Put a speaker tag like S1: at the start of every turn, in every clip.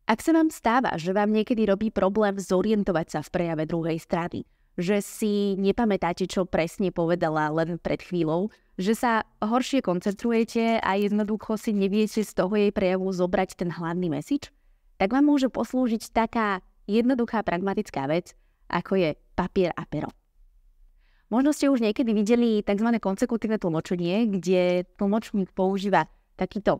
S1: Ak sa vám stáva, že vám niekedy robí problém zorientovať sa v prejave druhej strany, že si nepamätáte, čo presne povedala len pred chvíľou, že sa horšie koncentrujete a jednoducho si neviete z toho jej prejavu zobrať ten hlavný message, tak vám môže poslúžiť taká jednoduchá pragmatická vec, ako je papier a pero. Možno ste už niekedy videli tzv. Konsekutívne tlmočenie, kde tlmočník používa takýto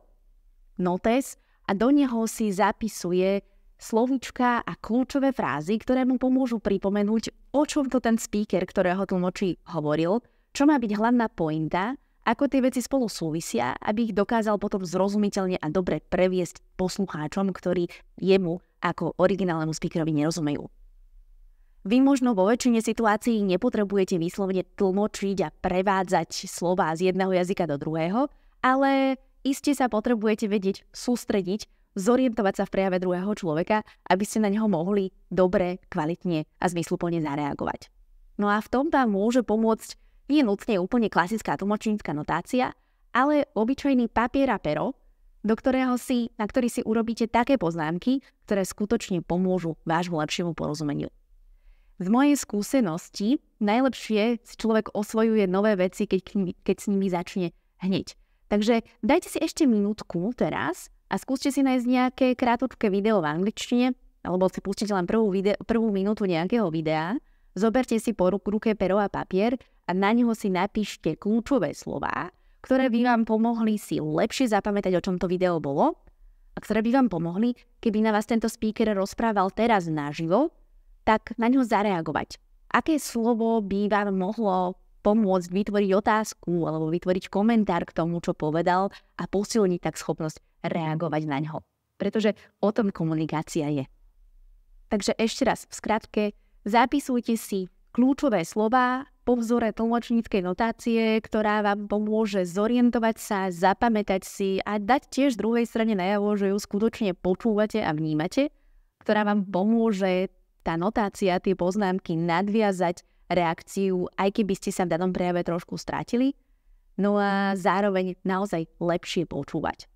S1: notes a do neho si zapisuje slovíčka a kľúčové frázy, ktoré mu pomôžu pripomenúť, o čom to ten speaker, ktorého tlmočí, hovoril, čo má byť hlavná pointa, ako tie veci spolu súvisia, aby ich dokázal potom zrozumiteľne a dobre previesť poslucháčom, ktorí jemu ako originálnemu speakerovi nerozumejú. Vy možno vo väčšine situácií nepotrebujete vyslovene tlmočiť a prevádzať slová z jedného jazyka do druhého, ale iste sa potrebujete vedieť sústrediť, zorientovať sa v prejave druhého človeka, aby ste na neho mohli dobre, kvalitne a zmysluplne zareagovať. No a v tom vám môže pomôcť nie nutne úplne klasická tlmočnícka notácia, ale obyčajný papier a pero, na ktorý si urobíte také poznámky, ktoré skutočne pomôžu vášmu lepšiemu porozumeniu. Z mojej skúsenosti najlepšie si človek osvojuje nové veci, keď s nimi začne hneď. Takže dajte si ešte minútku teraz a skúste si nájsť nejaké krátke video v angličtine, alebo si pustite len prvú minútu nejakého videa, zoberte si po ruke pero a papier a na neho si napíšte kľúčové slová, ktoré by vám pomohli si lepšie zapamätať, o čom to video bolo, a ktoré by vám pomohli, keby na vás tento speaker rozprával teraz naživo, tak na ňo zareagovať. Aké slovo by vám mohlo pomôcť vytvoriť otázku alebo vytvoriť komentár k tomu, čo povedal a posilniť tak schopnosť reagovať na ňo. Pretože o tom komunikácia je. Takže ešte raz v skratke, zapisujte si kľúčové slová po vzore tlmočníckej notácie, ktorá vám pomôže zorientovať sa, zapamätať si a dať tiež druhej strane najavo, že ju skutočne počúvate a vnímate, ktorá vám pomôže tá notácia, tie poznámky nadviazať reakciu, aj keby ste sa v danom prejave trošku strátili, no a zároveň naozaj lepšie počúvať.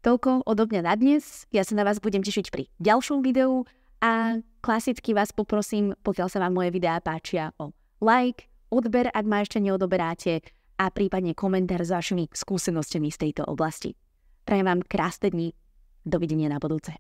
S1: Toľko odo mňa na dnes, ja sa na vás budem tešiť pri ďalšom videu a klasicky vás poprosím, pokiaľ sa vám moje videá páčia, o like, odber, ak ma ešte neodoberáte, a prípadne komentár s vašimi skúsenostiami z tejto oblasti. Prajem vám krásne dni, dovidenia na budúce.